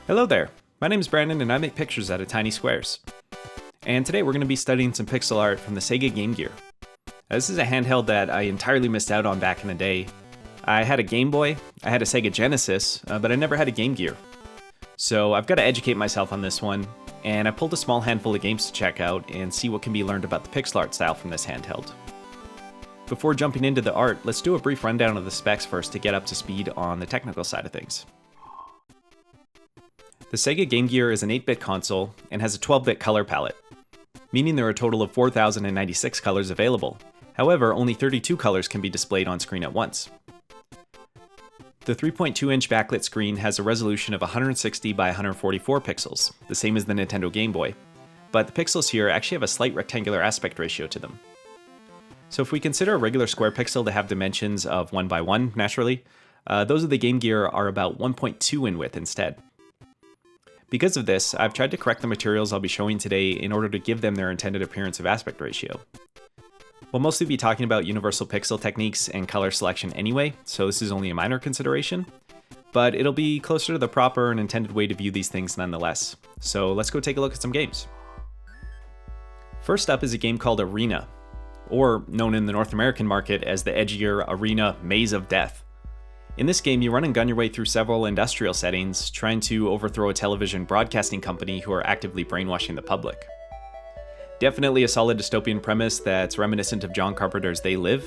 Hello there, my name is Brandon and I make pictures out of tiny squares. And today we're going to be studying some pixel art from the SEGA Game Gear. This is a handheld that I entirely missed out on back in the day. I had a Game Boy, I had a Sega Genesis, but I never had a Game Gear. So I've got to educate myself on this one, and I pulled a small handful of games to check out and see what can be learned about the pixel art style from this handheld. Before jumping into the art, let's do a brief rundown of the specs first to get up to speed on the technical side of things. The SEGA Game Gear is an 8-bit console and has a 12-bit color palette, meaning there are a total of 4,096 colors available. However, only 32 colors can be displayed on screen at once. The 3.2-inch backlit screen has a resolution of 160 by 144 pixels, the same as the Nintendo Game Boy, but the pixels here actually have a slight rectangular aspect ratio to them. So if we consider a regular square pixel to have dimensions of 1 by 1, naturally, those of the Game Gear are about 1.2 in width instead. Because of this, I've tried to correct the materials I'll be showing today in order to give them their intended appearance of aspect ratio. We'll mostly be talking about universal pixel techniques and color selection anyway, so this is only a minor consideration, but it'll be closer to the proper and intended way to view these things nonetheless. So let's go take a look at some games. First up is a game called Arena, or known in the North American market as the edgier Arena Maze of Death. In this game, you run and gun your way through several industrial settings, trying to overthrow a television broadcasting company who are actively brainwashing the public. Definitely a solid dystopian premise that's reminiscent of John Carpenter's They Live.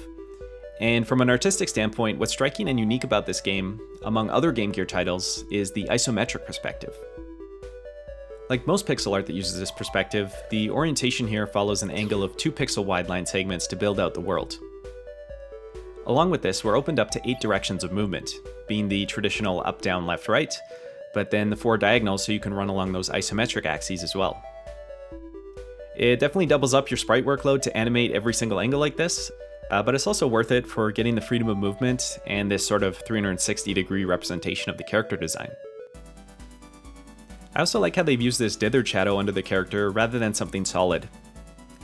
And from an artistic standpoint, what's striking and unique about this game, among other Game Gear titles, is the isometric perspective. Like most pixel art that uses this perspective, the orientation here follows an angle of 2 pixel wide line segments to build out the world. Along with this, we're opened up to 8 directions of movement, being the traditional up, down, left, right, but then the 4 diagonals so you can run along those isometric axes as well. It definitely doubles up your sprite workload to animate every single angle like this, but it's also worth it for getting the freedom of movement and this sort of 360-degree representation of the character design. I also like how they've used this dithered shadow under the character rather than something solid.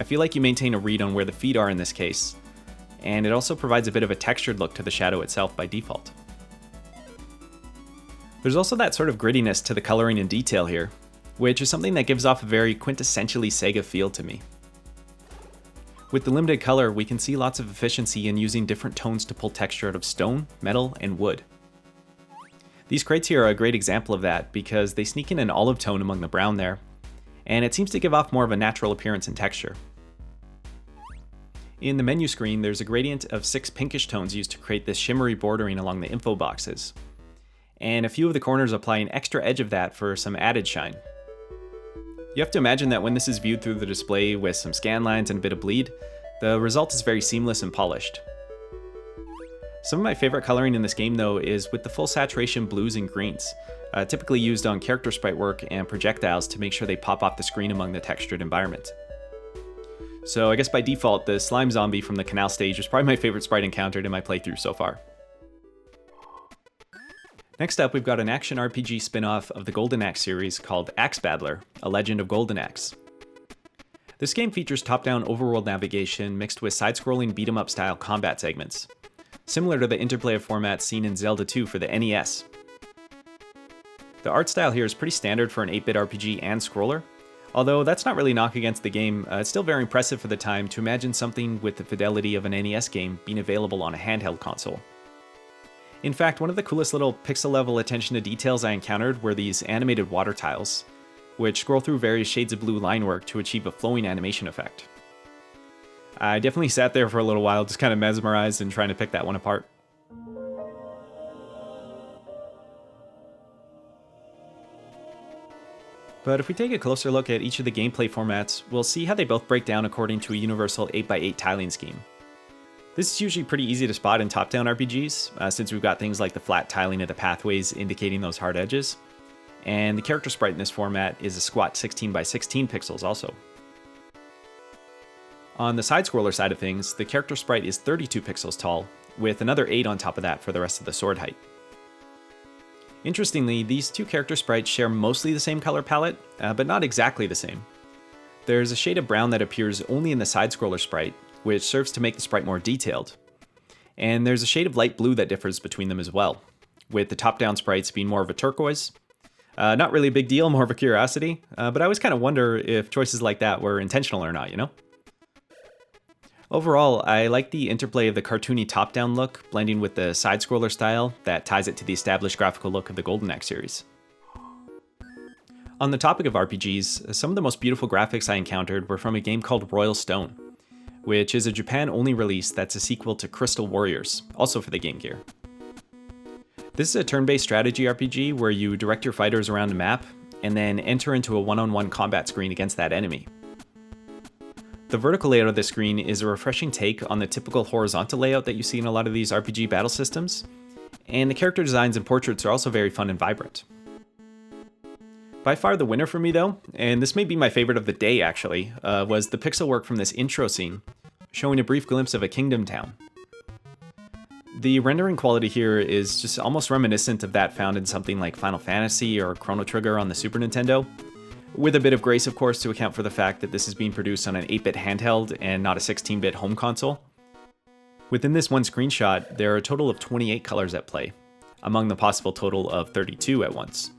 I feel like you maintain a read on where the feet are in this case, and it also provides a bit of a textured look to the shadow itself by default. There's also that sort of grittiness to the coloring and detail here, which is something that gives off a very quintessentially Sega feel to me. With the limited color, we can see lots of efficiency in using different tones to pull texture out of stone, metal, and wood. These crates here are a great example of that because they sneak in an olive tone among the brown there, and it seems to give off more of a natural appearance and texture. In the menu screen, there's a gradient of 6 pinkish tones used to create this shimmery bordering along the info boxes, and a few of the corners apply an extra edge of that for some added shine. You have to imagine that when this is viewed through the display with some scan lines and a bit of bleed, the result is very seamless and polished. Some of my favorite coloring in this game though is with the full saturation blues and greens, typically used on character sprite work and projectiles to make sure they pop off the screen among the textured environment. So I guess by default, the slime zombie from the canal stage was probably my favorite sprite encountered in my playthrough so far. Next up, we've got an action RPG spin-off of the Golden Axe series called Axe Battler, A Legend of Golden Axe. This game features top-down overworld navigation mixed with side-scrolling beat-em-up style combat segments, similar to the interplay of formats seen in Zelda 2 for the NES. The art style here is pretty standard for an 8-bit RPG and scroller, although that's not really a knock against the game. It's still very impressive for the time to imagine something with the fidelity of an NES game being available on a handheld console. In fact, one of the coolest little pixel-level attention to details I encountered were these animated water tiles, which scroll through various shades of blue line work to achieve a flowing animation effect. I definitely sat there for a little while, just kind of mesmerized and trying to pick that one apart. But if we take a closer look at each of the gameplay formats, we'll see how they both break down according to a universal 8x8 tiling scheme. This is usually pretty easy to spot in top-down RPGs, since we've got things like the flat tiling of the pathways indicating those hard edges, and the character sprite in this format is a squat 16 by 16 pixels also. On the side-scroller side of things, the character sprite is 32 pixels tall, with another 8 on top of that for the rest of the sword height. Interestingly, these two character sprites share mostly the same color palette, but not exactly the same. There's a shade of brown that appears only in the side-scroller sprite, which serves to make the sprite more detailed. And there's a shade of light blue that differs between them as well, with the top-down sprites being more of a turquoise, Not really a big deal, more of a curiosity, but I always kind of wonder if choices like that were intentional or not, you know? Overall, I like the interplay of the cartoony top-down look blending with the side-scroller style that ties it to the established graphical look of the Golden Axe series. On the topic of RPGs, some of the most beautiful graphics I encountered were from a game called Royal Stone, which is a Japan-only release that's a sequel to Crystal Warriors, also for the Game Gear. This is a turn-based strategy RPG where you direct your fighters around a map and then enter into a one-on-one combat screen against that enemy. The vertical layout of the screen is a refreshing take on the typical horizontal layout that you see in a lot of these RPG battle systems, and the character designs and portraits are also very fun and vibrant. By far the winner for me though, and this may be my favorite of the day actually, was the pixel work from this intro scene, showing a brief glimpse of a kingdom town. The rendering quality here is just almost reminiscent of that found in something like Final Fantasy or Chrono Trigger on the Super Nintendo, with a bit of grace of course to account for the fact that this is being produced on an 8-bit handheld and not a 16-bit home console. Within this one screenshot, there are a total of 28 colors at play, among the possible total of 32 at once.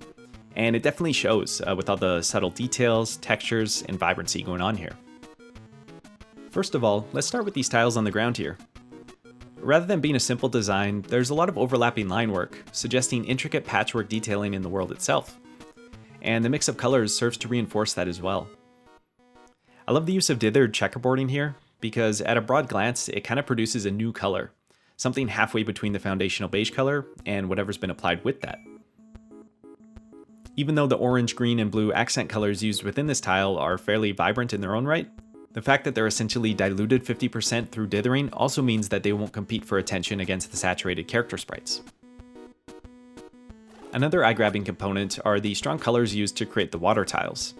And it definitely shows with all the subtle details, textures, and vibrancy going on here. First of all, let's start with these tiles on the ground here. Rather than being a simple design, there's a lot of overlapping line work, suggesting intricate patchwork detailing in the world itself. And the mix of colors serves to reinforce that as well. I love the use of dithered checkerboarding here, because at a broad glance, it kind of produces a new color, something halfway between the foundational beige color and whatever's been applied with that. Even though the orange, green, and blue accent colors used within this tile are fairly vibrant in their own right, the fact that they're essentially diluted 50% through dithering also means that they won't compete for attention against the saturated character sprites. Another eye-grabbing component are the strong colors used to create the water tiles.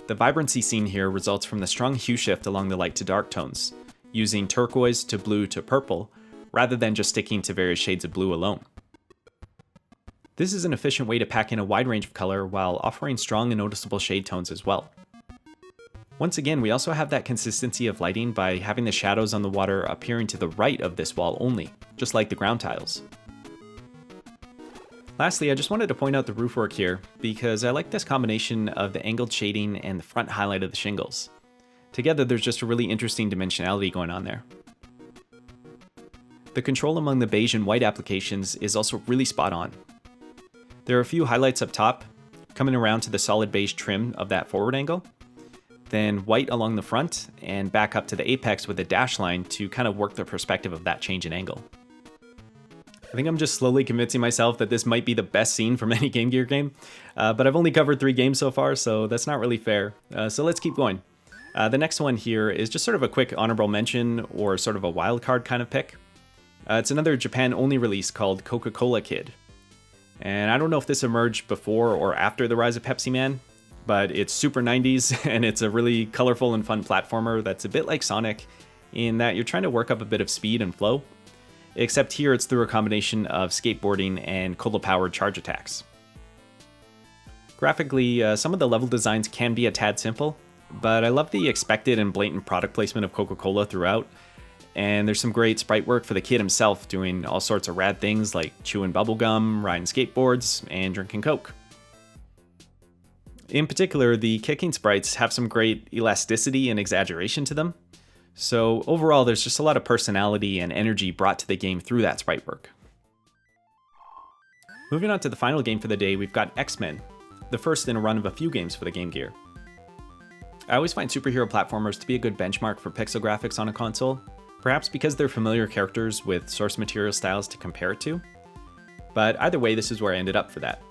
The vibrancy seen here results from the strong hue shift along the light to dark tones, using turquoise to blue to purple, rather than just sticking to various shades of blue alone. This is an efficient way to pack in a wide range of color while offering strong and noticeable shade tones as well. Once again, we also have that consistency of lighting by having the shadows on the water appearing to the right of this wall only, just like the ground tiles. Lastly, I just wanted to point out the roof work here, because I like this combination of the angled shading and the front highlight of the shingles. Together, there's just a really interesting dimensionality going on there. The control among the beige and white applications is also really spot on. There are a few highlights up top, coming around to the solid beige trim of that forward angle, then white along the front, and back up to the apex with a dash line to kind of work the perspective of that change in angle. I think I'm just slowly convincing myself that this might be the best scene from any Game Gear game, but I've only covered 3 games so far, so that's not really fair. So let's keep going. The next one here is just sort of a quick honorable mention, or sort of a wildcard kind of pick. It's another Japan-only release called Coca-Cola Kid. And I don't know if this emerged before or after the rise of Pepsi Man, but it's super 90s and it's a really colorful and fun platformer that's a bit like Sonic in that you're trying to work up a bit of speed and flow, except here it's through a combination of skateboarding and cola-powered charge attacks. Graphically, some of the level designs can be a tad simple, but I love the expected and blatant product placement of Coca-Cola throughout. And there's some great sprite work for the kid himself doing all sorts of rad things like chewing bubblegum, riding skateboards, and drinking Coke. In particular, the kicking sprites have some great elasticity and exaggeration to them. So overall, there's just a lot of personality and energy brought to the game through that sprite work. Moving on to the final game for the day, we've got X-Men, the first in a run of a few games for the Game Gear. I always find superhero platformers to be a good benchmark for pixel graphics on a console, perhaps because they're familiar characters with source material styles to compare it to. But either way, this is where I ended up for that.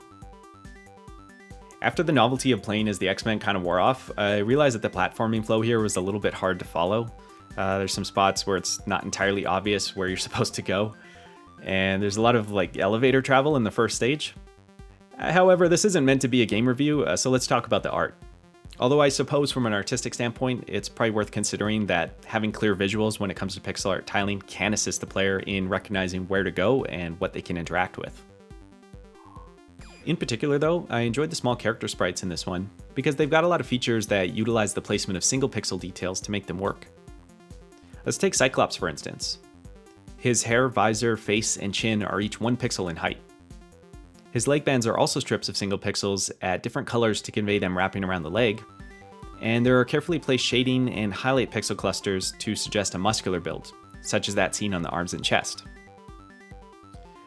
After the novelty of playing as the X-Men kind of wore off, I realized that the platforming flow here was a little bit hard to follow. There's some spots where it's not entirely obvious where you're supposed to go, and there's a lot of elevator travel in the first stage. However, this isn't meant to be a game review, so let's talk about the art. Although I suppose from an artistic standpoint, it's probably worth considering that having clear visuals when it comes to pixel art tiling can assist the player in recognizing where to go and what they can interact with. In particular though, I enjoyed the small character sprites in this one, because they've got a lot of features that utilize the placement of single pixel details to make them work. Let's take Cyclops for instance. His hair, visor, face, and chin are each 1 pixel in height. His leg bands are also strips of single pixels at different colors to convey them wrapping around the leg, and there are carefully placed shading and highlight pixel clusters to suggest a muscular build, such as that seen on the arms and chest.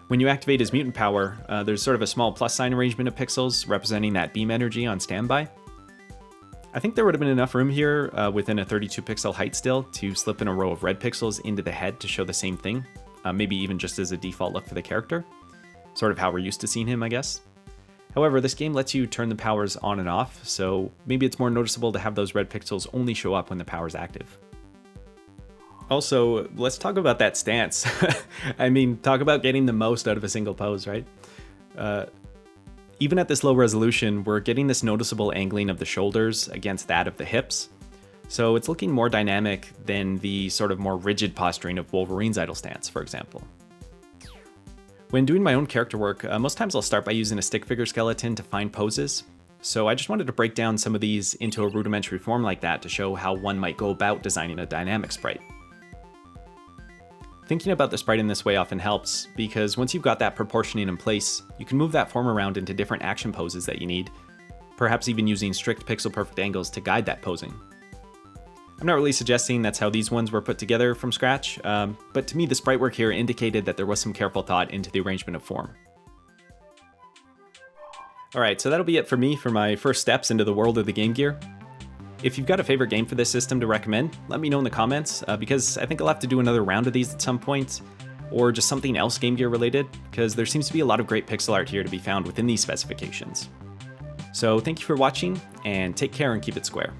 When you activate his mutant power, there's sort of a small plus sign arrangement of pixels representing that beam energy on standby. I think there would have been enough room here within a 32 pixel height still to slip in a row of red pixels into the head to show the same thing, maybe even just as a default look for the character, sort of how we're used to seeing him, I guess. However, this game lets you turn the powers on and off, so maybe it's more noticeable to have those red pixels only show up when the power's active. Also, let's talk about that stance. I mean, talk about getting the most out of a single pose, right? Even at this low resolution, we're getting this noticeable angling of the shoulders against that of the hips. So it's looking more dynamic than the sort of more rigid posturing of Wolverine's idle stance, for example. When doing my own character work, most times I'll start by using a stick figure skeleton to find poses. So I just wanted to break down some of these into a rudimentary form like that to show how one might go about designing a dynamic sprite. Thinking about the sprite in this way often helps, because once you've got that proportioning in place, you can move that form around into different action poses that you need, perhaps even using strict pixel perfect angles to guide that posing. I'm not really suggesting that's how these ones were put together from scratch, but to me the sprite work here indicated that there was some careful thought into the arrangement of form. Alright, so that'll be it for me for my first steps into the world of the Game Gear. If you've got a favorite game for this system to recommend, let me know in the comments, because I think I'll have to do another round of these at some point, or just something else Game Gear related, because there seems to be a lot of great pixel art here to be found within these specifications. So thank you for watching, and take care and keep it square.